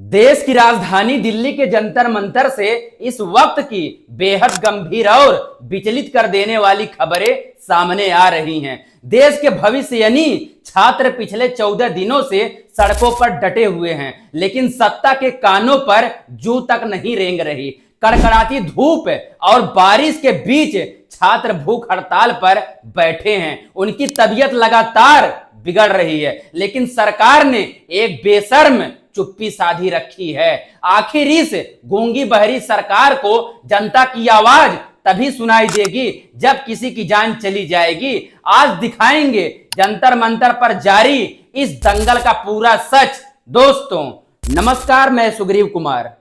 देश की राजधानी दिल्ली के जंतर मंतर से इस वक्त की बेहद गंभीर और विचलित कर देने वाली खबरें सामने आ रही हैं। देश के भविष्य यानी छात्र पिछले 14 दिनों से सड़कों पर डटे हुए हैं, लेकिन सत्ता के कानों पर जू तक नहीं रेंग रही। कड़कड़ाती धूप और बारिश के बीच छात्र भूख हड़ताल पर बैठे हैं। उनकी तबीयत लगातार बिगड़ रही है, लेकिन सरकार ने एक बेशर्म चुप्पी साधी रखी है। आखिर इस गूंगी बहरी सरकार को जनता की आवाज तभी सुनाई देगी जब किसी की जान चली जाएगी। आज दिखाएंगे जंतर मंतर पर जारी इस दंगल का पूरा सच। दोस्तों नमस्कार, मैं सुग्रीव कुमार।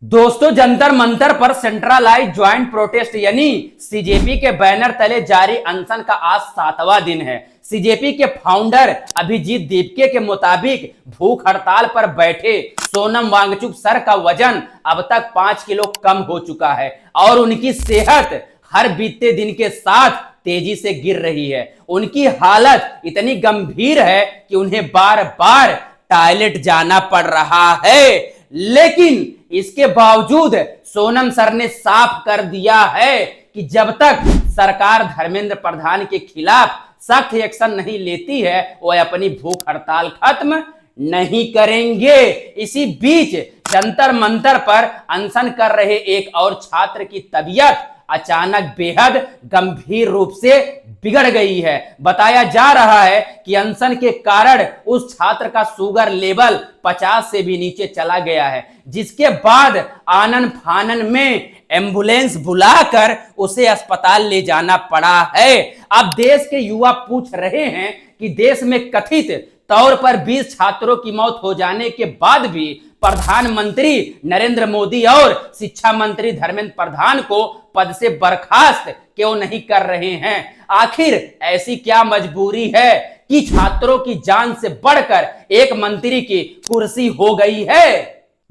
दोस्तों, जंतर मंतर पर सेंट्रलाइज्ड ज्वाइंट प्रोटेस्ट यानी सीजेपी के बैनर तले जारी अनशन का आज 7वां दिन है। सीजेपी के फाउंडर अभिजीत दीपके के मुताबिक भूख हड़ताल पर बैठे सोनम वांगचुक सर का वजन अब तक 5 किलो कम हो चुका है और उनकी सेहत हर बीतते दिन के साथ तेजी से गिर रही है। उनकी हालत इतनी गंभीर है कि उन्हें बार बार टॉयलेट जाना पड़ रहा है, लेकिन इसके बावजूद सोनम सर ने साफ कर दिया है कि जब तक सरकार धर्मेंद्र प्रधान के खिलाफ सख्त एक्शन नहीं लेती है वह अपनी भूख हड़ताल खत्म नहीं करेंगे। इसी बीच जंतर मंतर पर अनशन कर रहे एक और छात्र की तबीयत अचानक बेहद गंभीर रूप से बिगड़ गई है। बताया जा रहा है कि अनशन के कारण उस छात्र का शुगर लेवल 50 से भी नीचे चला गया है, जिसके बाद आनन फानन में एम्बुलेंस बुलाकर उसे अस्पताल ले जाना पड़ा है। अब देश के युवा पूछ रहे हैं कि देश में कथित तौर पर 20 छात्रों की मौत हो जाने के बाद भी प्रधानमंत्री नरेंद्र मोदी और शिक्षा मंत्री धर्मेंद्र प्रधान को पद से बर्खास्त क्यों नहीं कर रहे हैं। आखिर ऐसी क्या मजबूरी है कि छात्रों की जान से बढ़कर एक मंत्री की कुर्सी हो गई है।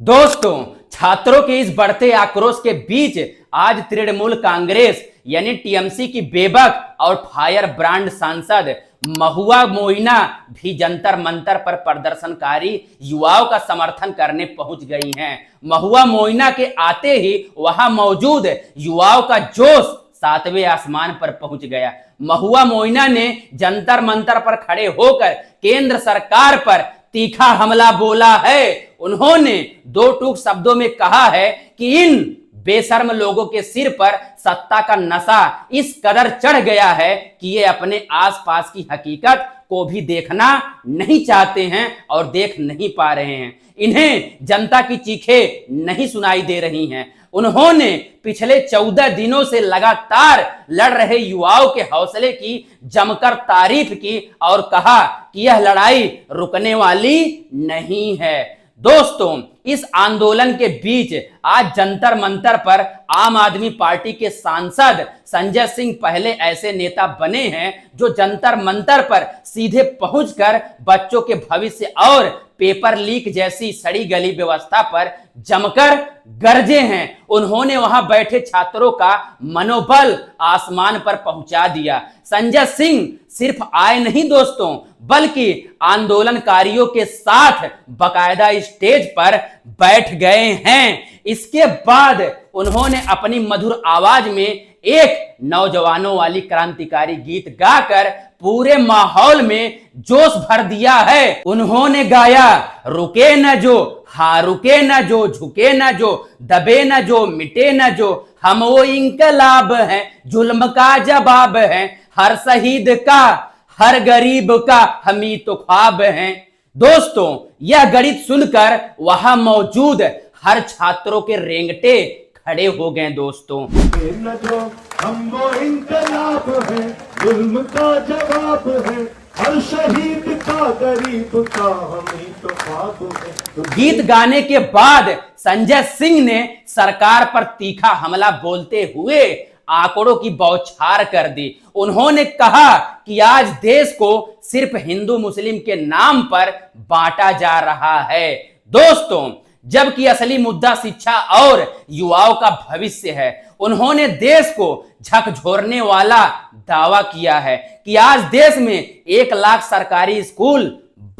दोस्तों, छात्रों के इस बढ़ते आक्रोश के बीच आज तृणमूल कांग्रेस यानी टीएमसी की बेबक और फायर ब्रांड सांसद महुआ मोइना भी जंतर मंतर पर प्रदर्शनकारी युवाओं का समर्थन करने पहुंच गई हैं। महुआ मोइना के आते ही वहां मौजूद युवाओं का जोश 7वें आसमान पर पहुंच गया। महुआ मोइना ने जंतर मंतर पर खड़े होकर केंद्र सरकार पर तीखा हमला बोला है। उन्होंने 2 टूक शब्दों में कहा है कि इन बेशर्म लोगों के सिर पर सत्ता का नशा इस कदर चढ़ गया है कि ये अपने आसपास की हकीकत को भी देखना नहीं चाहते हैं और देख नहीं पा रहे हैं। इन्हें जनता की चीखें नहीं सुनाई दे रही हैं। उन्होंने पिछले 14 दिनों से लगातार लड़ रहे युवाओं के हौसले की जमकर तारीफ की और कहा कि यह लड़ाई रुकने वाली नहीं है। दोस्तों, इस आंदोलन के बीच आज जंतर मंतर पर आम आदमी पार्टी के सांसद संजय सिंह पहले ऐसे नेता बने हैं जो जंतर मंतर पर सीधे पहुंचकर बच्चों के भविष्य और पेपर लीक जैसी सड़ी गली व्यवस्था पर जमकर गरजे हैं। उन्होंने वहां बैठे छात्रों का मनोबल आसमान पर पहुंचा दिया। संजय सिंह सिर्फ आए नहीं दोस्तों, बल्कि आंदोलनकारियों के साथ बकायदा स्टेज पर बैठ गए हैं। इसके बाद उन्होंने अपनी मधुर आवाज में एक नौजवानों वाली क्रांतिकारी गीत गाकर पूरे माहौल में जोश भर दिया है। उन्होंने गाया, रुके न जो, हाँ रुके न जो, झुके न जो, दबे न जो, मिटे न जो, हम वो इंकलाब हैं, जुल्म का जवाब है, हर शहीद का हर गरीब का हम ही तो ख्वाब हैं। दोस्तों, यह गीत सुनकर वहां मौजूद हर छात्रों के रेंगटे खड़े हो गए। दोस्तों, हम वो इंकलाब है, जुल्म का जवाब है, हर शहीद का गरीब का हम ही तो ख्वाब है। गीत गाने के बाद संजय सिंह ने सरकार पर तीखा हमला बोलते हुए आंकड़ों की बौछार कर दी। उन्होंने कहा कि आज देश को सिर्फ हिंदू मुस्लिम के नाम पर बांटा जा रहा है। दोस्तों, जबकि असली मुद्दा शिक्षा और युवाओं का भविष्य है। उन्होंने देश को झकझोरने वाला दावा किया है कि आज देश में 1 लाख सरकारी स्कूल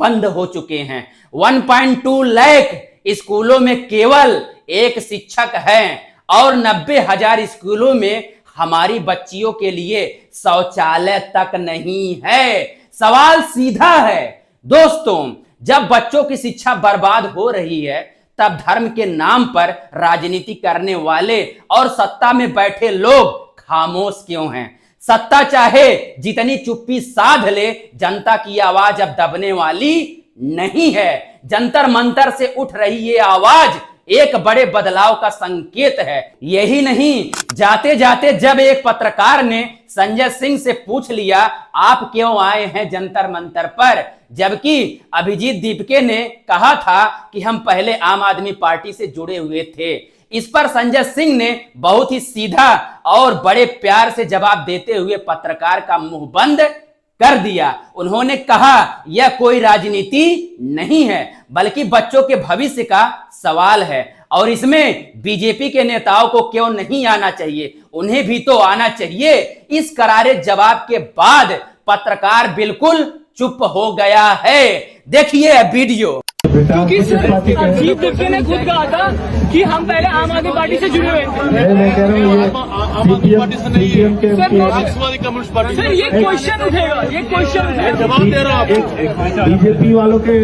बंद हो चुके हैं। 1.2 लाख स्कूलों में केवल एक शिक्षक है और 90,000 स्कूलों में हमारी बच्चियों के लिए शौचालय तक नहीं है। सवाल सीधा है दोस्तों, जब बच्चों की शिक्षा बर्बाद हो रही है तब धर्म के नाम पर राजनीति करने वाले और सत्ता में बैठे लोग खामोश क्यों हैं? सत्ता चाहे जितनी चुप्पी साध ले, जनता की आवाज अब दबने वाली नहीं है। जंतर मंतर से उठ रही ये आवाज एक बड़े बदलाव का संकेत है। यही नहीं, जाते जाते जब एक पत्रकार ने संजय सिंह से पूछ लिया आप क्यों आए हैं जंतर मंतर पर, जबकि अभिजीत दीपके ने कहा था कि हम पहले आम आदमी पार्टी से जुड़े हुए थे, इस पर संजय सिंह ने बहुत ही सीधा और बड़े प्यार से जवाब देते हुए पत्रकार का मुंह बंद कर दिया। उन्होंने कहा यह कोई राजनीति नहीं है बल्कि बच्चों के भविष्य का सवाल है और इसमें बीजेपी के नेताओं को क्यों नहीं आना चाहिए, उन्हें भी तो आना चाहिए। इस करारे जवाब के बाद पत्रकार बिल्कुल चुप हो गया है। देखिए वीडियो। क्योंकि अभिजीत दीपके ने खुद कहा था कि हम पहले आम आदमी पार्टी से जुड़े हुए थे। मैं कह रहा हूँ आम आदमी पार्टी से नहीं है, मार्क्सवादी कम्युनिस्ट पार्टी। सर ये क्वेश्चन उठेगा, ये क्वेश्चन उठेगा। जवाब दे रहा हूँ, बीजेपी वालों के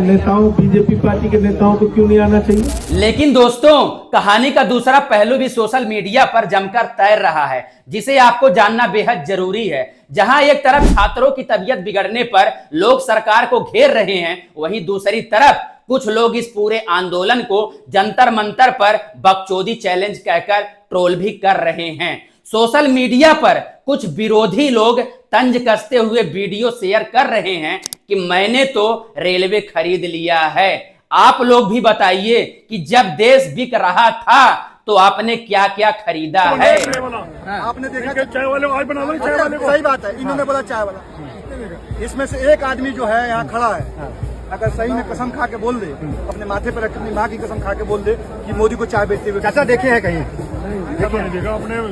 नेताओं, बीजेपी पार्टी के नेताओं को क्यों नहीं आना चाहिए? लेकिन दोस्तों, कहानी का दूसरा पहलू भी सोशल मीडिया पर जमकर तैर रहा है, जिसे आपको जानना बेहद जरूरी है। जहां एक तरफ छात्रों की तबीयत बिगड़ने पर लोग सरकार को घेर रहे हैं, वहीं दूसरी तरफ कुछ लोग इस पूरे आंदोलन को जंतर मंतर पर बकचोदी चैलेंज कहकर ट्रोल भी कर रहे हैं। सोशल मीडिया पर कुछ विरोधी लोग तंज कसते हुए वीडियो शेयर कर रहे हैं कि मैंने तो रेलवे खरीद लिया है। आप लोग भी बताइए कि जब देश बिक रहा था तो आपने क्या क्या खरीदा है? आपने देखा चाय वाले आज बना लो, चाय वाले सही बात है, इन्होंने बोला चाय वाला। इसमें से एक आदमी जो है यहाँ खड़ा है, अगर सही में कसम खा के बोल दे, अपने माथे पर अपनी माँ की कसम खा के बोल दे कि मोदी को चाय बेचते हुए चाचा देखे है कहीं?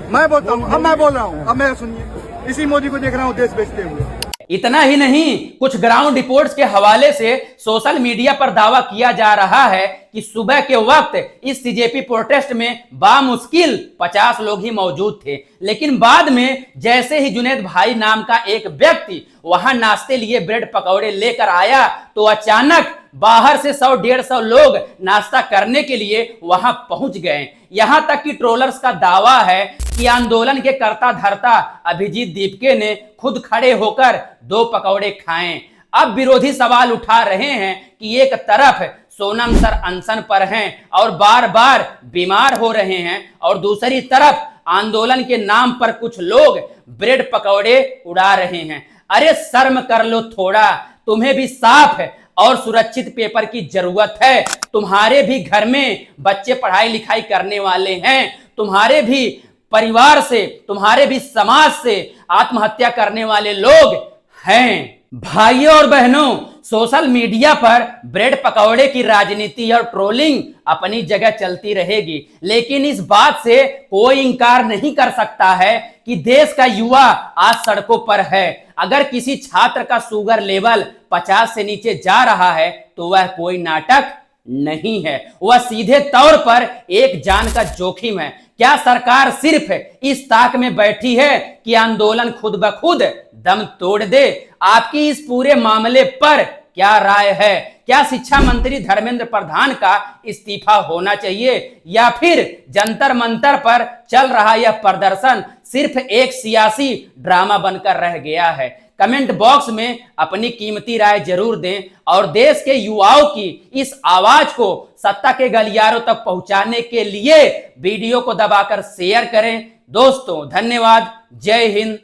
मैं बोलता हूँ, अब मैं बोल रहा हूँ, अब मैं सुनिए, इसी मोदी को देख रहा हूँ देश बेचते हुए। इतना ही नहीं, कुछ ग्राउंड रिपोर्ट्स के हवाले से सोशल मीडिया पर दावा किया जा रहा है कि सुबह के वक्त इस सीजेपी प्रोटेस्ट में बामुश्किल 50 लोग ही मौजूद थे, लेकिन बाद में जैसे ही जुनेद भाई नाम का एक व्यक्ति वहां नाश्ते लिए ब्रेड पकौड़े लेकर आया तो अचानक बाहर से 100-150 लोग नाश्ता करने के लिए वहां पहुंच गए। यहां तक कि ट्रोलर्स का दावा है कि आंदोलन के कर्ता धर्ता अभिजीत दीपके ने खुद खड़े होकर 2 पकौड़े खाएं। अब विरोधी सवाल उठा रहे हैं कि एक तरफ सोनम सर अनशन पर हैं और बार बार बीमार हो रहे हैं और दूसरी तरफ आंदोलन के नाम पर कुछ लोग ब्रेड पकौड़े उड़ा रहे हैं। अरे शर्म कर लो थोड़ा, तुम्हें भी साफ है और सुरक्षित पेपर की जरूरत है। तुम्हारे भी घर में बच्चे पढ़ाई लिखाई करने वाले हैं, तुम्हारे भी परिवार से, तुम्हारे भी समाज से आत्महत्या करने वाले लोग हैं। भाइयों और बहनों, सोशल मीडिया पर ब्रेड पकौड़े की राजनीति और ट्रोलिंग अपनी जगह चलती रहेगी, लेकिन इस बात से कोई इंकार नहीं कर सकता है कि देश का युवा आज सड़कों पर है। अगर किसी छात्र का शुगर लेवल 50 से नीचे जा रहा है तो वह कोई नाटक नहीं है, वह सीधे तौर पर एक जान का जोखिम है। क्या सरकार सिर्फ इस ताक में बैठी है कि आंदोलन खुद ब खुद दम तोड़ दे? आपकी इस पूरे मामले पर क्या राय है? क्या शिक्षा मंत्री धर्मेंद्र प्रधान का इस्तीफा होना चाहिए या फिर जंतर मंतर पर चल रहा यह प्रदर्शन सिर्फ एक सियासी ड्रामा बनकर रह गया है? कमेंट बॉक्स में अपनी कीमती राय जरूर दें और देश के युवाओं की इस आवाज को सत्ता के गलियारों तक पहुंचाने के लिए वीडियो को दबाकर शेयर करें। दोस्तों धन्यवाद। जय हिंद,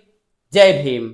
जय भीम।